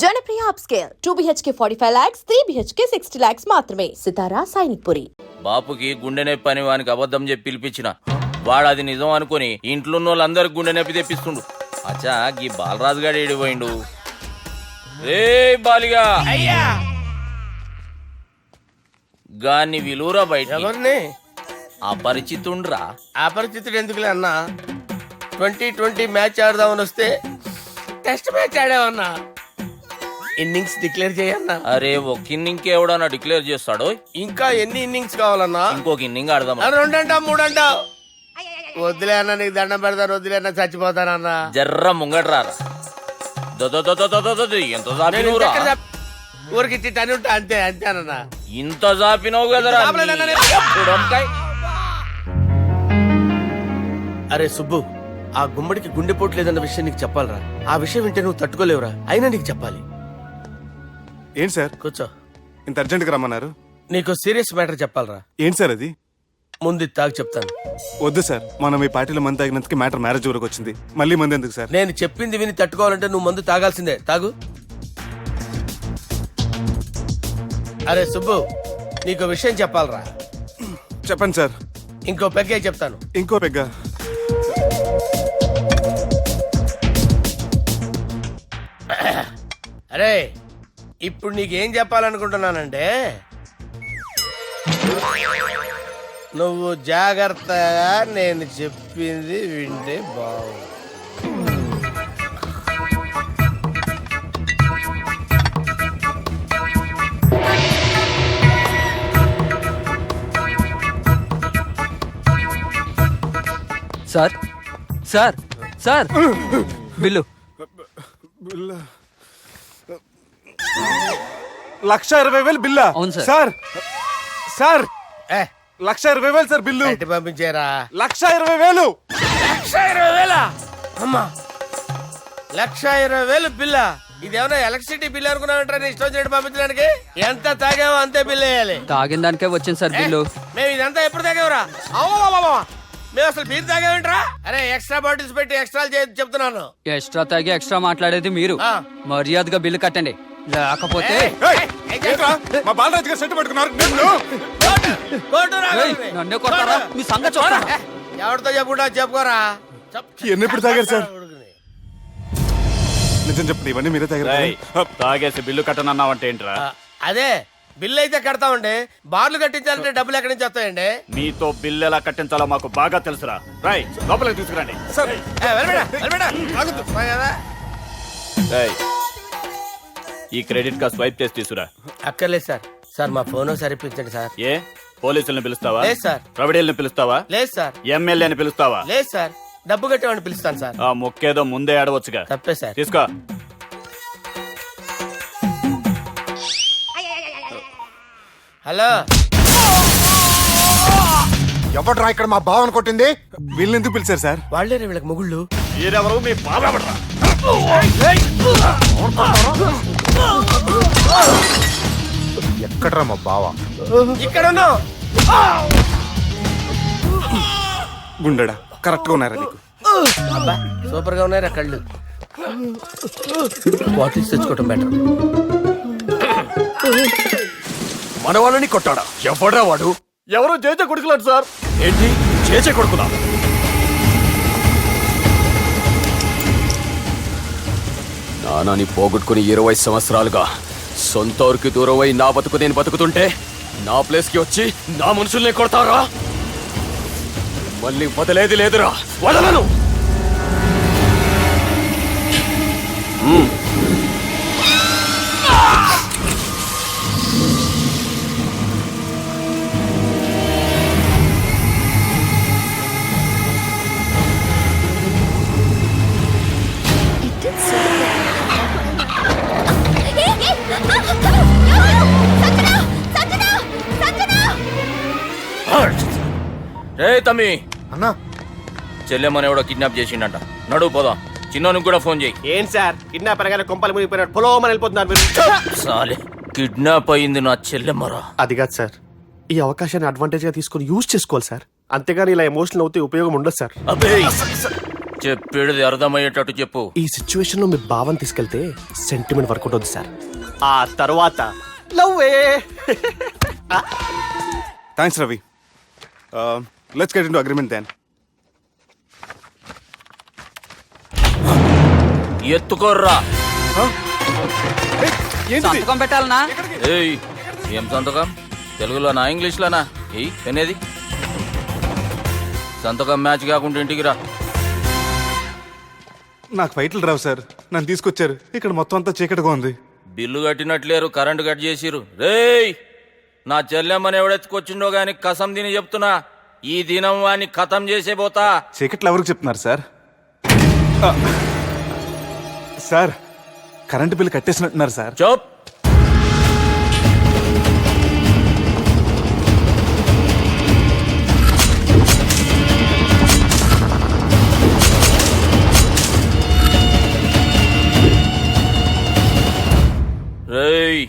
Janapriya upscale 2 BHK 45 lakhs, 3 BHK 60 lakhs మాత్రమే. సితారా సైనిక్పురి. బాపుకి గుండె నొప్పి అని వానికి అబద్ధం చెప్పి పిలిపించిన వాడు అది నిజం అనుకుని ఇంట్లో ఉన్న వాళ్ళందరికి గుండె నొప్పి తెప్పిస్తుండు. అచ్చా గీ బాలరాజు గారు ఏడిపోయిండు. రే బాలిగా అయ్యా గాన్ని విలువరా బయట ఎవరిని అపరిచితుండ్రా. అపరిచితుడు ఎందుకులే అన్నా 2020 మ్యాచ్ ఆడదామని వస్తే టెస్ట్ మ్యాచ్ ఆడామన్నా ఇన్నింగ్స్ డిక్లేర్ చేయన్నా. అరే ఒక ఇన్నింగ్ ఎవడన్నా డిక్లేర్ చేస్తాడు. ఇంకా ఎన్ని ఇన్నింగ్స్ కావాలన్నా? ఇంకొక ఇన్నింగ్ ఆడదాం. 2 అంటావు 3 అంటావు. వద్దులే అన్న, నీకు దండం పెడతాను. వద్దులే అన్న, చచ్చిపోతానన్నా. జర్ర ముంగట్రారా. ఎంత జాపినవురా? ఊరికి టని ఉంటా అంతే అంతేనన్నా. ఇంత జాపినవు కదరా. అరే సుబ్బు, ఆ గుమ్మడికి గుండెపోటు లేదన్న విషయం నీకు చెప్పాలరా. ఆ విషయం వింటే నువ్వు తట్టుకోలేవురా. అయినా నీకు చెప్పాలి. ఏంటి సార్ కూర్చో. ఇంత అర్జెంట్ గా రమ్మన్నారు? నీకు సీరియస్ మ్యాటర్ చెప్పాలరా. ఏంటి సార్ అది? ముందు తాగు చెప్తాను. వద్దు సార్, మనం ఈ పార్టీలో మంది తాగినందుకు మ్యాటర్ మ్యారేజ్ వరకు వచ్చింది. మళ్ళీ మంది ఎందుకు సార్? నేను చెప్పింది విని తట్టుకోవాలంటే నువ్వు మందు తాగాల్సిందే. తాగు. అరే సుబ్బు, నీకు విషయం చెప్పాలరా. చెప్పండి సార్. ఇంకో పెగ్గే చెప్తాను. ఇంకో పెగ్గా? అరే ఇప్పుడు నీకేం చెప్పాలనుకుంటున్నానంటే, నువ్వు జాగ్రత్తగా నేను చెప్పింది వింటే బాగుంది. సార్ సార్ సార్ బిల్లు 1,20,000 బిల్లా? అవును సార్. సార్ సార్ ఏ 1,20,000 సార్ బిల్లు. ఎట్టి పంపించారా? 1,20,000. 1,20,000 అమ్మా, 1,20,000 బిల్లా? ఇదేమన్నా ఎలక్ట్రిసిటీ బిల్ అనుకున్నామంటారా? నీ ఇష్టం వచ్చినట్టు పంపించడానికి. ఎంత తాగామో అంతే బిల్ వేయాలి. తాగిన దానికే వచ్చింది సార్ బిల్లు. మేము ఇదంతా ఎప్పుడు తాగేవరా? అవ్వ, మేము అసలు బీర్ తాగేమంటారా? అరే ఎక్స్ట్రా బాటిల్స్ పెట్టి ఎక్స్ట్రా చెప్తున్నాను. ఎక్స్ట్రా తాగి ఎక్స్ట్రా మాట్లాడేది మీరు. మర్యాదగా బిల్లు కట్టండి, లేకపోతే మా బాలరాజు గారు సెట్ పట్టుకున్నారు. నన్నే కొడతారా? మీ సంగతి చూడరా. ఎవరితో చెప్పుకుంటా చెప్పుకోరా. ఎన్ని ఎప్పుడు తాగారు సార్? నిజం చెప్పండి, ఇవన్నీ మీరే తాగారు? తాగేసి బిల్లు కట్టనన్నావంటే ఏంట్రా? అదే బిల్లు అయితే కడతామండి. బార్లు కట్టించాలంటే డబ్బులు ఎక్కడి నుంచి వస్తాయండి? మీతో బిల్లు ఎలా కట్టించాలో మాకు బాగా తెలుసురా. రాయ్ లోపలికి తీసుకురండి. ఈ క్రెడిట్ కార్డ్ స్వైప్ చేసి తీసుకురా. అక్కర్లేదు సార్. సార్ మా ఫోన్ సరిపించండి సార్. ఏ పోలీసులను పిలుస్తావా? లేదు సార్. ప్రొవిడీలను పిలుస్తావా? లేదు సార్. ఎమ్మెల్యేని పిలుస్తావా? లేదు సార్. డబ్బు కట్టేవాడిని పిలుస్తాను సార్. ఆ మొక్కేదో ముందే ఆడవచ్చుగా. తప్పే సార్. తీసుకో. హలో, ఎవడ్రా ఇక్కడ మా బావని కొట్టింది? వీళ్ళని ఎందుకు పిలిచారు సార్? వాళ్ళేరే వీళ్ళకి మొగుళ్ళు. మీరెవరు? మీ బాబెవడ్రా? ఎక్కడ్రా మా బావ? ఇక్కడ ఉన్నావు. గుండెడా కరెక్ట్ గా ఉన్నారా నీకు? అబ్బా సూపర్ గా ఉన్నారా కళ్ళు. బాటిల్స్ తెచ్చుకోవటం బెటర్. మన వాళ్ళని కొట్టాడా? ఎవడ్రా వాడు? ఎవరో చేచే కొడుకులాడు సార్. ఏంటి చేచే కొడుకులా? నానాని పోగొట్టుకుని 20 సంవత్సరాలుగా సొంత ఊరికి దూరమై నా బతుకు నేను బతుకుతుంటే నా ప్లేస్ కి వచ్చి నా మనుషుల్ని కొడతారా? మళ్ళీ వదిలేది లేదురా, వదలను. రే తమ్మి, అన్నా చెల్లెమ్మని ఎవడో కిడ్నాప్ చేసిండట. నడువు పోదాం. చిన్నోనికి కూడా ఫోన్ చేయి. ఏంటి సార్ కిడ్నాప్ అనగానే కొంపలు మునిగిపోయినట్టు పొలోమని వెళ్ళిపోతున్నారు మీరు? సాలే కిడ్నాప్ అయింది నా చెల్లెమ్మరా. అది కాదు సార్, ఈ అవకాశాన్ని అడ్వాంటేజ్ గా తీసుకుని యూజ్ చేసుకోవాలి సార్. అంతేగాని ఇలా ఎమోషనల్ అవుతే ఉపయోగం ఉండదు సార్. అబ్బే చెప్పేది అర్థమయ్యేటట్టు చెప్పు. ఈ సిచ్యువేషన్ లో మీ భావం తీసుకెళ్తే సెంటిమెంట్ వర్కౌట్ అవుతుంది సార్. ఆ తర్వాత లవ్వే. Thanks Ravi. Let's get into agreement then. ఎత్తుకోర్రా. సంతకం పెట్టాలనా? ఏయ్, ఏం సంతకం? తెలుగులోనా ఇంగ్లీష్లోనా? ఏయ్ అనేది సంతకం మ్యాచ్ కాకుండా ఇంటికి రా. నాకు ఫైట్లు రావు సార్, నన్ను తీసుకొచ్చారు. ఇక్కడ మొత్తం అంతా చీకటిగా ఉంది. బిల్లు కట్టినట్లేరు, కరెంటు కట్ చేసిరు. రేయ్, నా చెల్లెమ్మని ఎవడెత్తుకొచ్చిండో గాని కసం తిని చెప్తున్నా, ఈ దినం వాణ్ణి ఖతం చేసే పోతా. చీకట్లో ఎవరికి చెప్తున్నారు సార్? సార్, కరెంటు బిల్లు కట్టేసినట్టున్నారు సార్. చోప్. రేయ్,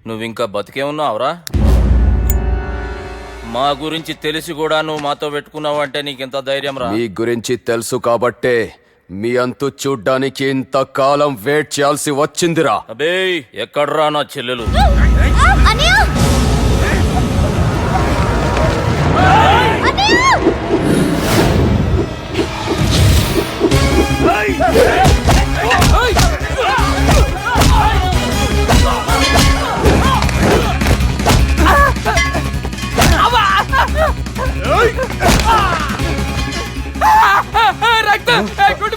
నువ్వింకా బతికే ఉన్నావురా? మా గురించి తెలిసి కూడా నువ్వు మాతో పెట్టుకున్నావంటే నీకెంత ధైర్యం రా? మీ గురించి తెలుసు కాబట్టే మీ అంతు చూడ్డానికి ఇంతకాలం వెయిట్ చేయాల్సి వచ్చిందిరా. అబే, ఎక్కడ్రా నా చెల్లెలు?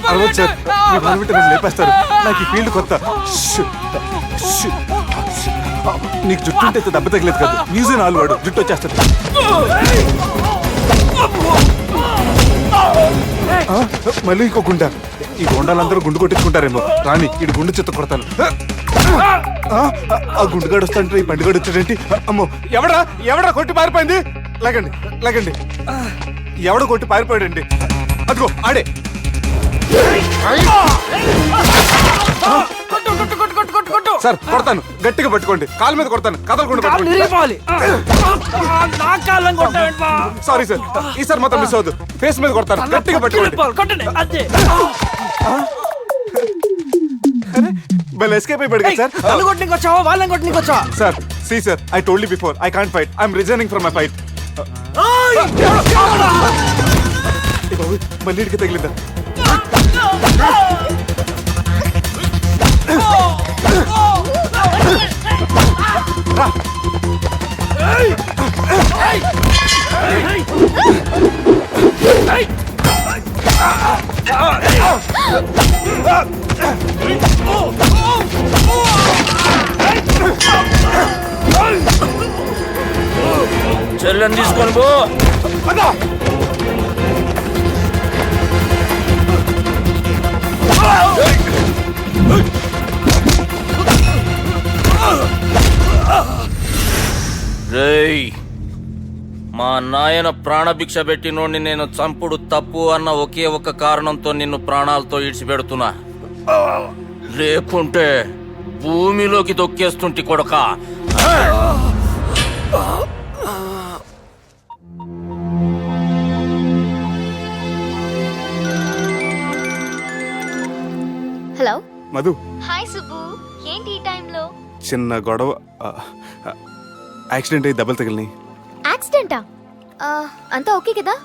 అరవదు సార్, మీ బాధపెట్టి నన్ను లేపేస్తారు. నాకు ఈ ఫీల్డ్ కొత్త. Shoe, shoe, shoe. నీకు జుట్టు ఉంటే దెబ్బ తగలేదు కాదు, మ్యూజియం ఆలు వాడు జుట్టు వచ్చేస్తాడు. మళ్ళీ ఇంకో గుండ. ఈ గుండాలందరూ గుండు కొట్టించుకుంటారేమో. రాని ఇటు గుండు చెత్త కొడతాను. ఆ గుండుగాడు వస్తాంటే ఈ బండిగాడు వచ్చాడేంటి? అమ్మో, ఎవడా కొట్టి పారిపోయింది? లాగండి, లాగండి. ఎవడ కొట్టి పారిపోయాడండి? అదిగో ఆడే. సార్ కొడతాను, గట్టిగా పట్టుకోండి. కాలు మీద కొడతాను, కదలకుండా పట్టుకోండి. సారీ సార్, ఈసారి మాత్రం మిస్ అవద్దు. ఫేస్ మీద కొడతాను, గట్టిగా పట్టుకోండి. బల్ ఎస్కేప్ అయిపోయాడు కదా sir. Sir, see sir, I told you before, I can't fight. I'm resigning from my fight. మళ్ళీ ఇడికి తగిలిందా? చెల్లెని తీసుకొని పో. రేయ్, మా నాయన ప్రాణభిక్ష పెట్టినోడిని నేను చంపుడు తప్పు అన్న ఒకే ఒక కారణంతో నిన్ను ప్రాణాలతో ఇడిచిపెడుతున్నా. లేకుంటే భూమిలోకి తొక్కేస్తుంటి కొడక. హలో మధు, హాయ్ సుబ్బు, ఏంటి ఈ టైంలో? చిన్న గొడవ. యాక్సిడెంట్ అయ్యి దెబ్బలు తగిలినాయి. యాక్సిడెంటా? అంతా ఓకే కదా?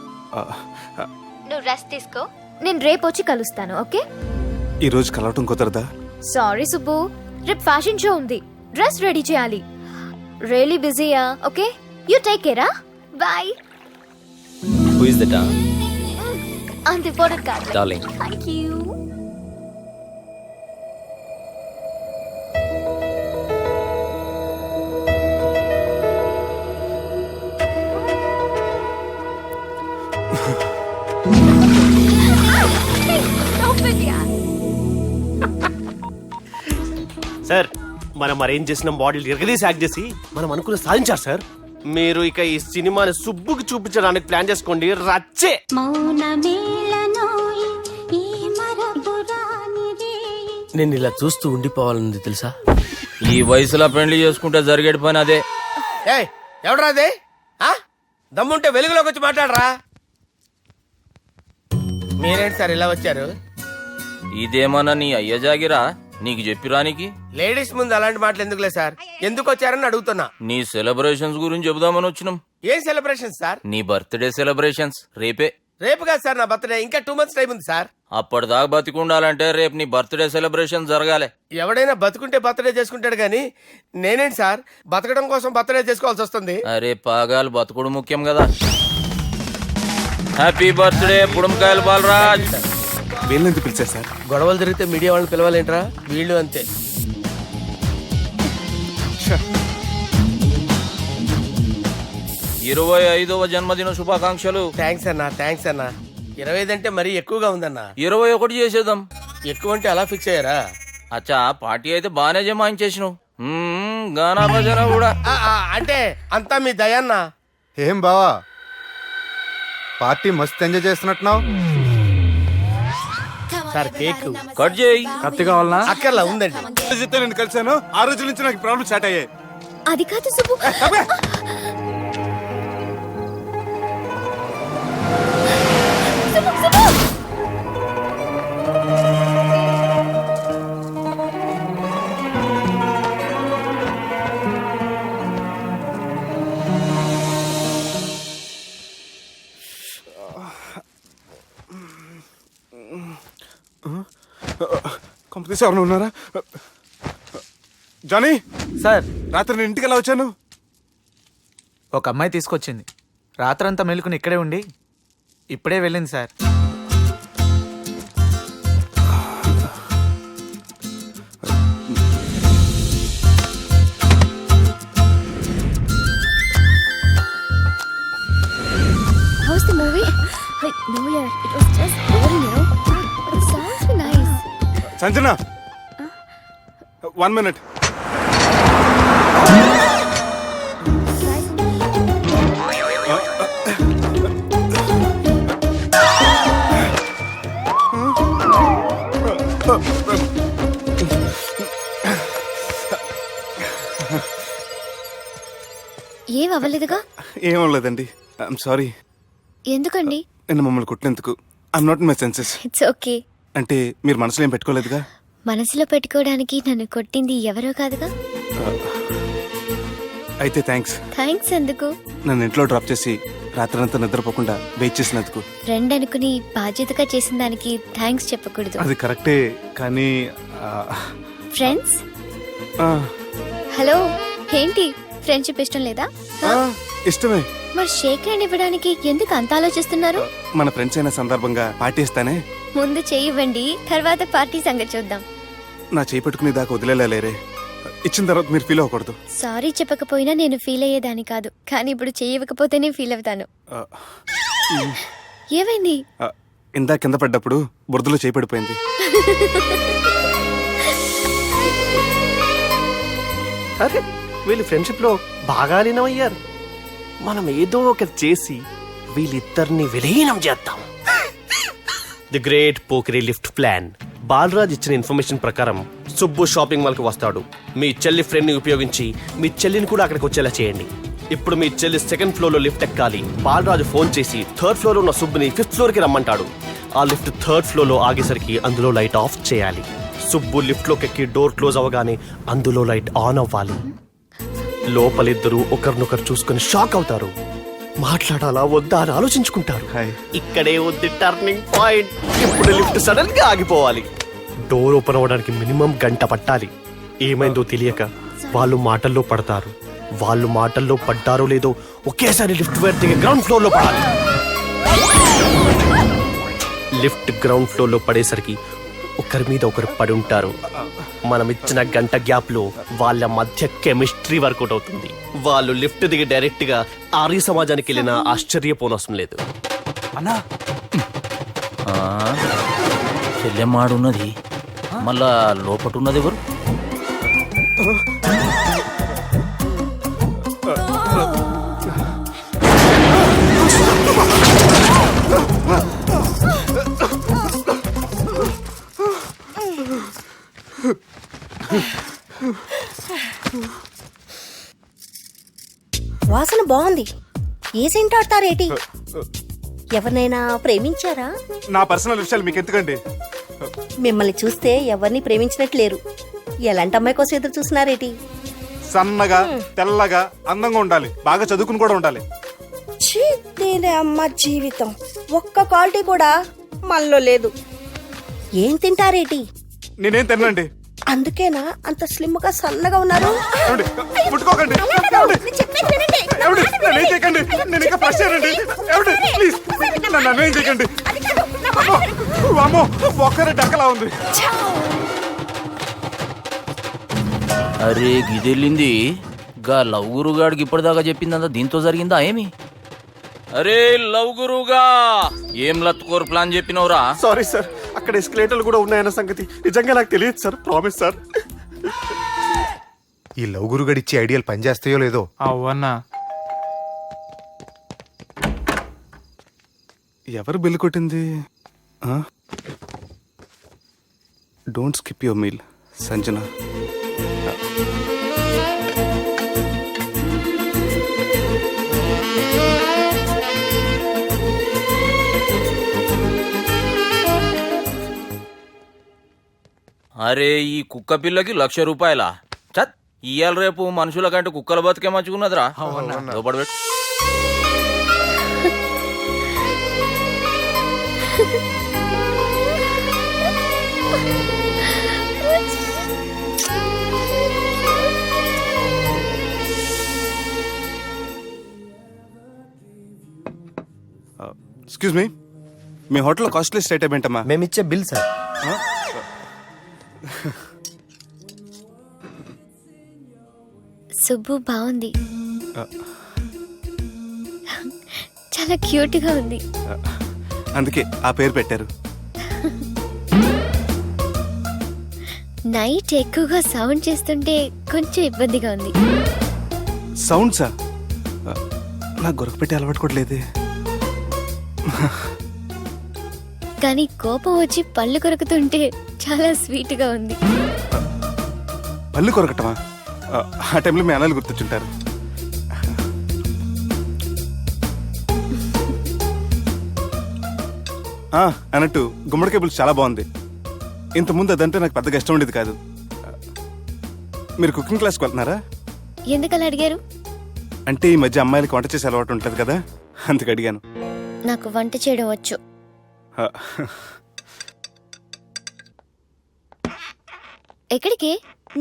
నువ్వు రెస్ట్ తీసుకో, నేను రేపు వచ్చి కలుస్తాను. ఓకే? ఈ రోజు కలవటం కుదరదా? సారీ సుబ్బు, రేపు ఫ్యాషన్ షో ఉంది, డ్రెస్ రెడీ చేయాలి. రియలీ బిజీయా? ఓకే, యూ టేక్ కేరా, బాయ్. Who is that? అంత ఇంపార్టెంట్ కాదు. Darling. Thank you. సార్, మనం అరేంజ్ చేసిన బాడీలు ఎరగదీసి యాక్ట్ చేసి మనం అనుకున్న సాధించారు సార్. మీరు ఇక ఈ సినిమాని సుబ్బుకి చూపించడానికి ప్లాన్ చేసుకోండి. రచ్చే. నేను ఇలా చూస్తూ ఉండిపోవాలని తెలుసా? ఈ వయసులో పెళ్లి చేసుకుంటే జరిగేటి పని అదే. ఏయ్, ఎవడరా అది? దమ్ముంటే వెలుగులోకి వచ్చి మాట్లాడరా. మీరేంటి సార్ ఇలా వచ్చారు? ఇదేమన్నా నీ అయ్య జాగిరా నీకు చెప్పిరానికి? లేడీస్ ముందు అలాంటి మాటలు ఎందుకులే సార్, ఎందుకు వచ్చారని అడుగుతున్నా. నీ సెలబ్రేషన్స్ గురించి చెబుదామని వచ్చినాం. ఏం సెలబ్రేషన్ సార్? నీ బర్త్డే సెలబ్రేషన్స్ రేపే. రేపు కాదు సార్ నా బర్త్డే, ఇంకా 2 months టైం ఉంది సార్. అప్పటిదాకా బతికుండాలంటే రేపు నీ బర్త్డే సెలబ్రేషన్ జరగాలి. ఎవడైనా బతుకుంటే బర్త్డే చేసుకుంటాడు కానీ నేనేంటి సార్ బతకడం కోసం బర్త్డే చేసుకోవాల్సి వస్తుంది? అరే పాగాలు బతుకుడు ముఖ్యం కదా. హ్యాపీ బర్త్డే పుడుమకాయలు బాలరాజ్. వీళ్ళెందుకు పిలిచారు సార్? గొడవలు జరిగితే మీడియా వాళ్ళని పిలవాలేంట్రా? వీళ్ళు అంతే. 25వ జన్మదిన శుభాకాంక్షలు. థ్యాంక్స్ అన్నా, థ్యాంక్స్ అన్నా. 25 అంటే మరీ ఎక్కువగా ఉందన్నా. 21 చేసేద్దాం. ఎక్కువ అంటే అలా ఫిక్స్ అయ్యారా? అచ్చా పార్టీ అయితే బానే జమాయించేసినావు. గానా భజన కూడా. అంటే అంతా మీ దయన్నా. ఏం బావా పార్టీ మస్తు ఎంజాయ్ చేస్తున్నట్టున్నావు. సార్ కేక్ కట్ చేయి. కత్తి కావాలనా? అక్కర్లా ఉందండి. నేను కలిసాను, ఆ రోజు నుంచి నాకు ప్రాబ్లం స్టార్ట్ అయ్యాయి. అది కాదు సుబ్బు. కంపెనీస్ ఎవరైనా ఉన్నారా? జానీ సార్, రాత్రి నేను ఇంటికి ఎలా వచ్చాను? ఒక అమ్మాయి తీసుకొచ్చింది. రాత్రంతా మెలుకుని ఇక్కడే ఉండి ఇప్పుడే వెళ్ళింది sir. How's the movie? No yaar, it was just boring, you know. But the songs were nice. Sanjana 1 minute. ఏం అవ్వలేదుగా? ఏం లేదండి, ఐఎమ్ సారీ. ఎందుకండి? నేను మమ్మల్ని కుట్టినందుకు I'm not in my senses. It's okay. అంటే మీరు మనసులో ఏం పెట్టుకోలేదుగా? మనసులో పెట్టుకోవడానికి నన్ను కొట్టింది ఎవరో కాదుగా. అయితే థ్యాంక్స్. థ్యాంక్స్ ఎందుకు? నన్ను ఇంట్లో డ్రాప్ చేసి రాత్రంతా నిద్రపోకుండా వెయిట్ చేసినందుకు. ఫ్రెండ్ అనుకుని బాధ్యతగా చేసిన దానికి థ్యాంక్స్ చెప్పకూడదు. అది కరెక్టే కానీ ఫ్రెండ్స్ హలో, ఏంటి ఫ్రెండ్షిప్ ఇష్టం లేదా? ఇష్టమే. మరి షేక్ హ్యాండ్ ఇవ్వడానికి ఎందుకు అంత ఆలోచిస్తున్నారు? మన ఫ్రెండ్స్ అయిన సందర్భంగా పార్టీ ఇస్తానే. ముందు చేయివ్వండి, తర్వాత పార్టీ సంగతి చూద్దాం. నా చేయి పట్టుకునే దాకా వదిలేలేరే. ఇచ్చిన తర్వాత మీరు ఫీల్ అవ్వకూడదు. సారీ చెప్పకపోయినా నేను ఫీల్ అయ్యేదాన్ని కాదు, కానీ ఇప్పుడు చేయకపోతేనే ఫీల్ అవుతాను. ఏమైంది? ఇందా కింద పడ్డప్పుడు బురదలో చేయి పడిపోయింది. అరే వీళ్ళు ఫ్రెండ్షిప్ లో బాగా లీనమయ్యారు. మనం ఏదో ఒకటి చేసి వీళ్ళిద్దరిని విలీనం చేద్దాం. ది గ్రేట్ పోకరీ లిఫ్ట్ ప్లాన్. బాలరాజ్ ఇచ్చిన ఇన్ఫర్మేషన్ ప్రకారం సుబ్బు షాపింగ్ మాల్ కి వస్తాడు. మీ చెల్లి ఫ్రెండ్ ని ఉపయోగించి మీ చెల్లిని కూడా అక్కడికి వచ్చేలా చేయండి. ఇప్పుడు మీ చెల్లి 2nd ఫ్లోర్ లో లిఫ్ట్ ఎక్కాలి. బాలరాజు ఫోన్ చేసి 3rd ఫ్లోర్ లో ఉన్న సుబ్బుని 5th ఫ్లోర్ కి రమ్మంటాడు. ఆ లిఫ్ట్ 3rd ఫ్లోర్ లో ఆగేసరికి అందులో లైట్ ఆఫ్ చేయాలి. సుబ్బు లిఫ్ట్ లోకి ఎక్కి డోర్ క్లోజ్ అవగానే అందులో లైట్ ఆన్ అవ్వాలి. లోపలిద్దరూ ఒకరినొకరు చూసుకుని షాక్ అవుతారు. మాట్లాడాలా వద్దా అని ఆలోచించుకుంటారు. ఇక్కడే ఉంది టర్నింగ్ పాయింట్. ఇప్పుడు లిఫ్ట్ సడన్ గా ఆగిపోవాలి. డోర్ ఓపెన్ అవ్వడానికి మినిమం గంట పట్టాలి. ఏమైందో తెలియక వాళ్ళు మాటల్లో పడతారు. వాళ్ళు మాటల్లో పడ్డారో లేదో ఒకేసారి లిఫ్ట్ దిగి గ్రౌండ్ ఫ్లోర్ లో పడాలి. లిఫ్ట్ గ్రౌండ్ ఫ్లోర్ లో పడేసరికి ఒకరి మీద ఒకరు పడి ఉంటారు. మనం ఇచ్చిన గంట గ్యాప్ లో వాళ్ళ మధ్య కెమిస్ట్రీ వర్కౌట్ అవుతుంది. వాళ్ళు లిఫ్ట్ దిగి డైరెక్ట్ గా ఆర్య సమాజానికి వెళ్ళిన ఆశ్చర్యపోనవసరం లేదు. అన్నా చెల్లెమ్మాడున్నది, మళ్ళా లోపటున్నది ఎవరు? వాసన బాగుంది. ఏ సెంట్ ఆడతారేటి? ఎవరినైనా ప్రేమించారా? నా పర్సనల్ విషయాలు మీకు ఎందుకండి? మిమ్మల్ని చూస్తే ఎవరిని ప్రేమించినట్టు లేరు. ఎలాంటి అమ్మాయి కోసం ఎదురు చూస్తున్నారేటి? సన్నగా తెల్లగా అందంగా ఉండాలి, బాగా చదువుకుని కూడా ఉండాలి. ఛీ, దీని అమ్మ జీవితం ఒక్క క్వాలిటీ కూడా మనలో లేదు. ఏం తింటారేటి? నేనేం తినండి. అందుకేనా అంత స్లిమ్ గా సన్నగా ఉన్నారు? ముట్టుకోకండి. ఏమండి? నన్నేం చేయకండి, నేను ఇంకా ఫ్రెష్ అయ్యానండి. ఏమండి? ప్లీజ్ నన్నేం చేయకండి. అమ్మో, ఒక్కరే డక్కలా ఉంది. అరే గిదెళ్ళింది గా లవ్ గురుగాడికి ఇప్పటిదాకా చెప్పిందంతా దీంతో జరిగిందా ఏమి? అరే లవ్ గురుగా ఏం లత్కోరు ప్లాన్ చెప్పినవురా? సారీ సార్, అక్కడ ఎస్కలేటర్లు కూడా ఉన్నాయన్న సంగతి నిజంగా నాకు తెలియదు సార్. Promise sir. ఈ లవ్ గురుగడి ఇచ్చే ఐడియాలు పనిచేస్తాయో లేదో. అవునా? ఎవరు బిల్లు కొట్టింది? Don't skip your meal, Sanjana. అరే ఈ కుక్క పిల్లకి 1,00,000 రూపాయలా? చత్, ఇయ్యాల రేపు మనుషుల కంటే కుక్కల బతికే మంచుకున్నదిరా. లోపల పెట్టు. ఎక్స్క్యూజ్ మీ, మీ హోటల్లో కాస్ట్లీ స్టేట్ ఏంటమ్మా? మేమిచ్చే బిల్ సార్. సుబ్బు బాగుంది, చాలా క్యూట్ గా ఉంది. అందుకే ఆ పేరు పెట్టారు. నైట్ ఎక్కువగా సౌండ్ చేస్తుంటే కొంచెం ఇబ్బందిగా ఉంది. సౌండ్సా? నాకు గొరక పెట్టి అలవాటు కూడా లేదే. కానీ కోపం వచ్చి పళ్ళు కొరుకుతుంటే చాలా స్వీట్ గా ఉంది. పళ్ళు కొరకటమా? ఆ టైంలో మీ అన్నలు గుర్తొచ్చుంటారు. అన్నట్టు గుమ్మడికాయ పులుసు చాలా బాగుంది. ఇంతకుముందు అదంటే నాకు పెద్దగా ఇష్టం ఉండేది కాదు. మీరు కుకింగ్ క్లాస్కి వెళ్తున్నారా? ఎందుకలా అడిగారు? అంటే ఈ మధ్య అమ్మాయిలకి వంట చేసే అలవాటు ఉంటుంది కదా, అందుకు అడిగాను. నాకు వంట చేయడం వచ్చు. ఎక్కడికి?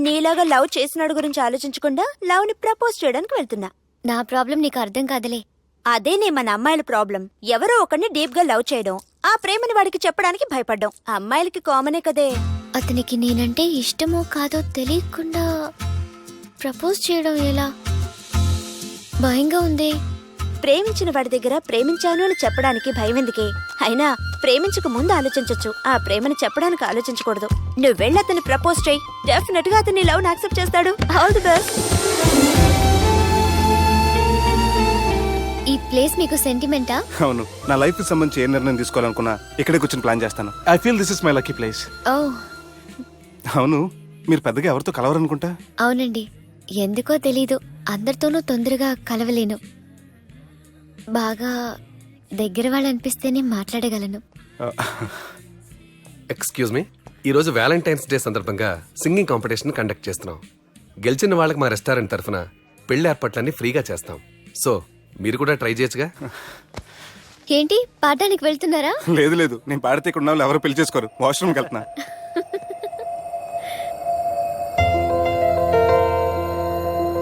నీలాగా లవ్ చేసినాడు గురించి ఆలోచించకుండా లవ్ ని ప్రపోజ్ చేయడానికి వెళ్తున్నా. నా ప్రాబ్లం నీకు అర్థం కాదులే. అదేనే మన అమ్మాయిల ప్రాబ్లం. ఎవరో ఒకరిని డీప్ గా లవ్ చేయడం, ఆ ప్రేమని వాడికి చెప్పడానికి భయపడ్డం అమ్మాయిలకి కామనే కదే. అతనికి నేనంటే ఇష్టమో కాదో తెలియకుండా ప్రపోజ్ చేయడం ఎలా? భయంగా ఉంది. ప్రేమించిన వాడి దగ్గర ప్రేమించాను అని చెప్పడానికి భయం ఎందుకే? అయినా ప్రేమించక ముందు ఆలోచించొచ్చు, ఆ ప్రేమని చెప్పడానికి ఆలోచించకూడదు. నువ్వు వెళ్ళి అతన్ని ప్రపోజ్ చేయి, డెఫినెట్ గా అతన్ని లవ్ యాక్సెప్ట్ చేస్తాడు. All the best. ఈ ప్లేస్ మీకు సెంటిమెంటా? అవును, నా లైఫ్ కి సంబంధించి ఏ నిర్ణయం తీసుకోవాలనుకున్నా ఇక్కడే కూర్చొని ప్లాన్ చేస్తాను. I feel this is my lucky place. ఓ అవును, మీరు పెద్దగా ఎవరితో కలవరనుకుంటా? అవునండి, ఎందుకో తెలీదు, అందరితోనూ తొందరగా కలవలేను. బాగా దగ్గర వాళ్ళు అనిపిస్తేనే మాట్లాడగలను. ఎక్స్క్యూజ్ మీ, ఈరోజు వ్యాలంటైన్స్ డే సందర్భంగా సింగింగ్ కాంపిటీషన్ కండక్ట్ చేస్తున్నాం. గెలిచిన వాళ్ళకి మా రెస్టారెంట్ తరఫున పెళ్లి ఏర్పాట్లన్నీ ఫ్రీగా చేస్తాం. సో మీరు కూడా ట్రై చేయొచ్చుగా. ఏంటి, పాడడానికి వెళ్తున్నారా? లేదు లేదు, నేను పాడితే ఇక్కడ ఉన్న వాళ్ళు ఎవరు పెళ్లి చేసుకోరు. వాష్రూమ్కి వెళ్తున్నా.